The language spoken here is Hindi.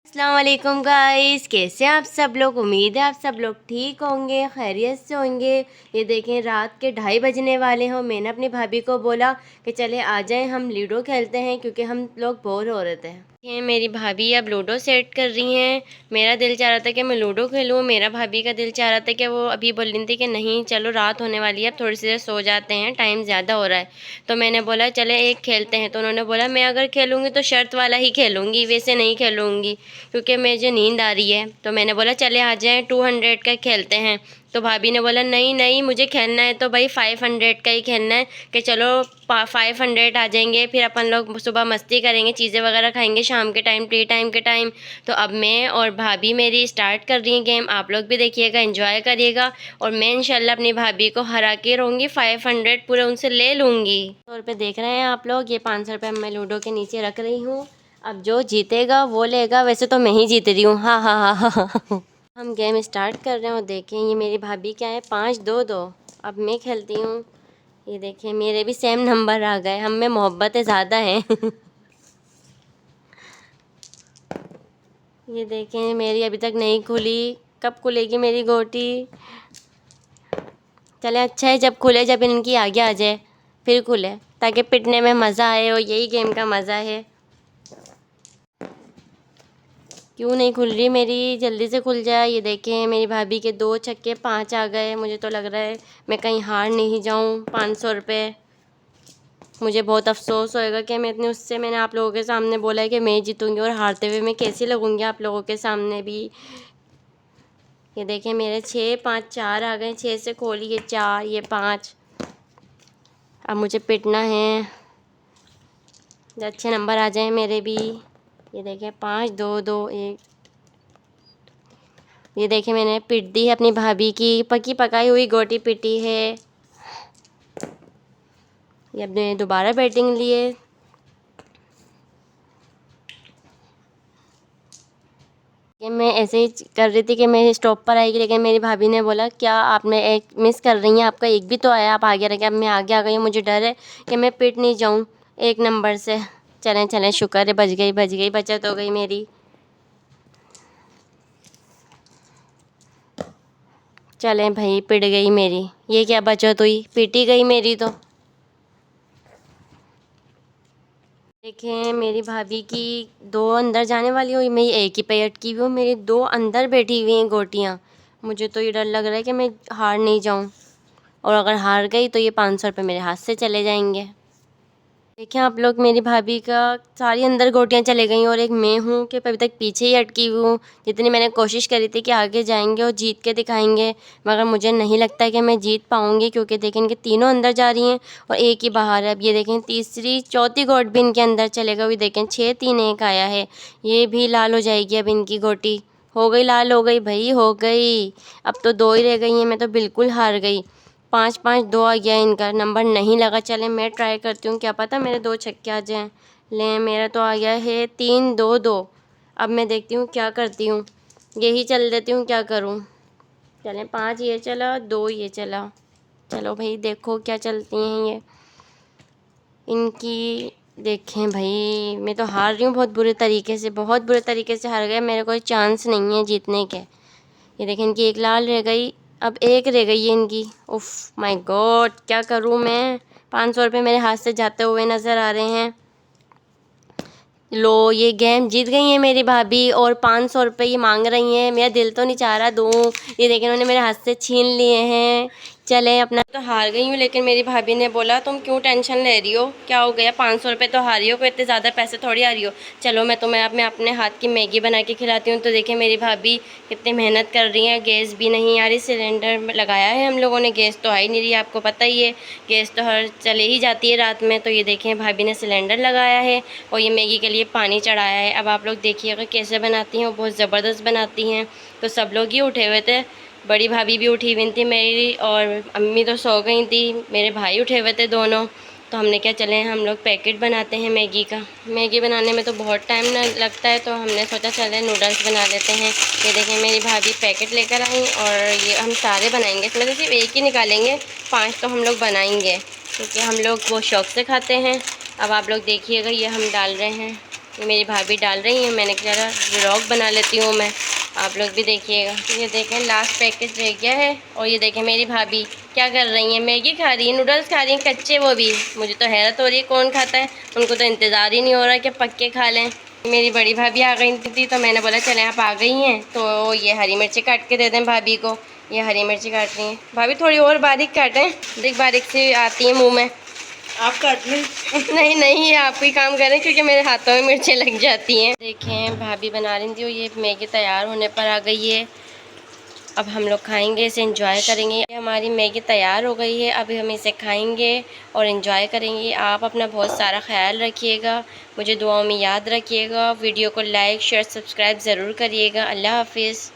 अस्सलाम वालेकुम गाइस, कैसे हैं आप सब लोग। उम्मीद है आप सब लोग ठीक होंगे, खैरियत से होंगे। ये देखें रात के 2:30 बजने वाले हों। मैंने अपनी भाभी को बोला कि चले आ जाएं हम लूडो खेलते हैं क्योंकि हम लोग बोर हो रहे थे। ये मेरी भाभी अब लूडो सेट कर रही हैं। मेरा दिल चाह रहा था कि मैं लूडो खेलूं, मेरा भाभी का दिल चाह रहा था कि वो अभी बोल रही थी कि नहीं चलो रात होने वाली है, अब थोड़ी सी देर सो जाते हैं, टाइम ज़्यादा हो रहा है। तो मैंने बोला चले एक खेलते हैं। तो उन्होंने बोला मैं अगर खेलूँगी तो शर्त वाला ही खेलूँगी, वैसे नहीं खेलूँगी क्योंकि मुझे नींद आ रही है। तो मैंने बोला चले आ जाएं 200 का खेलते हैं। तो भाभी ने बोला नहीं नहीं मुझे खेलना है तो भाई 500 का ही खेलना है कि चलो 500 आ जाएंगे, फिर अपन लोग सुबह मस्ती करेंगे, चीज़ें वगैरह खाएंगे शाम के टाइम, टी टाइम के टाइम। तो अब मैं और भाभी मेरी स्टार्ट कर रही हैं गेम। आप लोग भी देखिएगा, एंजॉय करिएगा और मैं इंशाल्लाह अपनी भाभी को हरा के रहूँगी, 500 पूरे उनसे ले लूँगी। तो पे देख रहे हैं आप लोग, ये 500 रुपये मैं लूडो के नीचे रख रही हूँ। अब जो जीतेगा वो लेगा, वैसे तो मैं ही जीत रही हूँ। हाँ हाँ हाँ हाँ हाँ। हम गेम स्टार्ट कर रहे हैं और देखें ये मेरी भाभी क्या है 5-2-2। अब मैं खेलती हूँ। ये देखें मेरे भी सेम नंबर आ गए, हम में मोहब्बतें ज़्यादा हैं। ये देखें मेरी अभी तक नहीं खुली, कब खुलेगी मेरी गोटी। चले अच्छा है जब खुले, जब इनकी आगे आ जाए फिर खुले, ताकि पिटने में मज़ा आए और यही गेम का मज़ा है। क्यों नहीं खुल रही मेरी, जल्दी से खुल जाए। ये देखें मेरी भाभी के 2 छक्के 5 आ गए। मुझे तो लग रहा है मैं कहीं हार नहीं जाऊं। 500 रुपये, मुझे बहुत अफसोस होएगा कि मैं इतनी उससे मैंने आप लोगों के सामने बोला है कि मैं जीतूंगी और हारते हुए मैं कैसी लगूंगी आप लोगों के सामने भी। ये देखें मेरे 6 5 4 आ गए। 6 से खोली, ये 4 ये 5। अब मुझे पिटना है, अच्छे नंबर आ जाए मेरे भी। ये देखें 5-2-2-1। ये देखें मैंने पिट दी है अपनी भाभी की, पकी पकाई हुई गोटी पिटी है। ये अब मैंने दोबारा बैटिंग लिए। कि मैं ऐसे ही कर रही थी कि मेरी स्टॉप पर आएगी, लेकिन मेरी भाभी ने बोला क्या आपने एक मिस कर रही हैं, आपका एक भी तो आया, आप आगे रह गए। अब मैं आगे आ गई हूँ, मुझे डर है कि मैं पिट नहीं जाऊँ एक नंबर से। चलें चलें, शुक्र है बच गई, बचत हो गई मेरी। चलें भाई, पिट गई मेरी। ये क्या बचत हुई, पिटी गई मेरी तो। देखें मेरी भाभी की 2 अंदर जाने वाली हुई, मैं एक ही पे अटकी हुई हूँ, मेरी 2 अंदर बैठी हुई हैं गोटियाँ। मुझे तो ये डर लग रहा है कि मैं हार नहीं जाऊँ, और अगर हार गई तो ये 500 रुपये मेरे हाथ से चले जाएंगे। देखिए आप लोग मेरी भाभी का सारी अंदर गोटियाँ चले गई और एक मैं हूँ कि अभी तक पीछे ही अटकी हुई हूँ। जितनी मैंने कोशिश करी थी कि आगे जाएंगे और जीत के दिखाएंगे, मगर मुझे नहीं लगता कि मैं जीत पाऊँगी, क्योंकि देखें इनके तीनों अंदर जा रही हैं और एक ही बाहर है। अब ये देखें तीसरी चौथी गोट भी इनके अंदर चलेगा। अभी देखें 6-3-1 आया है, ये भी लाल हो जाएगी। अब इनकी गोटी हो गई लाल, हो गई भाई, हो गई। अब तो 2 ही रह गई हैं, मैं तो बिल्कुल हार गई। 5-5-2 आ गया, इनका नंबर नहीं लगा। चले मैं ट्राई करती हूँ, क्या पता मेरे 2 छक्के आ जाएँ। लें मेरा तो आ गया है 3-2-2। अब मैं देखती हूँ क्या करती हूँ, यही चल देती हूँ, क्या करूँ। चलें 5 ये चला, 2 ये चला। चलो भाई देखो क्या चलती हैं ये इनकी। देखें भाई मैं तो हार रही हूँ बहुत बुरे तरीके से, बहुत बुरे तरीके से हार गए, मेरे कोई चांस नहीं है जीतने के। ये देखें इनकी एक लाल रह गई, अब एक रह गई है इनकी। उफ़ माय गॉड, क्या करूँ मैं। 500 रुपये मेरे हाथ से जाते हुए नज़र आ रहे हैं। लो ये गेम जीत गई हैं मेरी भाभी और 500 रुपये ये मांग रही हैं। मेरा दिल तो नहीं चाह रहा दूँ, ये देखें उन्होंने मेरे हाथ से छीन लिए हैं। चलें अपना तो हार गई हूँ, लेकिन मेरी भाभी ने बोला तुम क्यों टेंशन ले रही हो, क्या हो गया, 500 रुपये तो हारी हो, कोई इतने ज़्यादा पैसे थोड़ी आ रही हो। चलो मैं तुम्हें अपने हाथ की मैगी बना के खिलाती हूँ। तो देखिए मेरी भाभी कितनी मेहनत कर रही हैं, गैस भी नहीं आ रही, सिलेंडर लगाया है हम लोगों ने, गैस तो आ ही नहीं रही, आपको पता ही है गैस तो हर चले ही जाती है रात में। तो ये देखें भाभी ने सिलेंडर लगाया है और ये मैगी के लिए पानी चढ़ाया है। अब आप लोग देखिएगा कैसे बनाती हैं, वो बहुत ज़बरदस्त बनाती हैं। तो सब लोग ही उठे हुए थे, बड़ी भाभी भी उठी हुई थी मेरी, और अम्मी तो सो गई थी, मेरे भाई उठे हुए थे दोनों। तो हमने क्या चले हम लोग पैकेट बनाते हैं मैगी का। मैगी बनाने में तो बहुत टाइम न लगता है, तो हमने सोचा चले नूडल्स बना लेते हैं। ये देखें मेरी भाभी पैकेट लेकर आई और ये हम सारे बनाएंगे, इसमें तो सिर्फ एक ही निकालेंगे, 5 तो हम लोग बनाएंगे क्योंकि हम लोग वो शौक़ से खाते हैं। अब आप लोग देखिएगा ये हम डाल रहे हैं ये मेरी भाभी डाल रही हैं, मैंने कहा व्लॉग बना लेती हूँ मैं, आप लोग भी देखिएगा। ये देखें लास्ट पैकेज रह गया है। और ये देखें मेरी भाभी क्या कर रही हैं, मैगी खा रही हैं, नूडल्स खा रही हैं कच्चे, वो भी। मुझे तो हैरत हो रही है कौन खाता है, उनको तो इंतज़ार ही नहीं हो रहा कि पक्के खा लें। मेरी बड़ी भाभी आ गई थी तो मैंने बोला चले आप आ गई हैं तो ये हरी मिर्ची काट के दे दें भाभी को। ये हरी मिर्ची काट रही हैं भाभी, थोड़ी और बारीक काटें, देख बारीक सी आती है मुंह में। आप काट लें। नहीं नहीं, आप ही काम करें क्योंकि मेरे हाथों में मिर्चें लग जाती हैं। देखें भाभी बना रही थी, ये मैगी तैयार होने पर आ गई है। अब हम लोग खाएंगे, इसे एंजॉय करेंगे। हमारी मैगी तैयार हो गई है, अभी हम इसे खाएंगे और एंजॉय करेंगे। आप अपना बहुत सारा ख्याल रखिएगा, मुझे दुआओं में याद रखिएगा। वीडियो को लाइक शेयर सब्सक्राइब ज़रूर करिएगा। अल्लाह हाफिज़।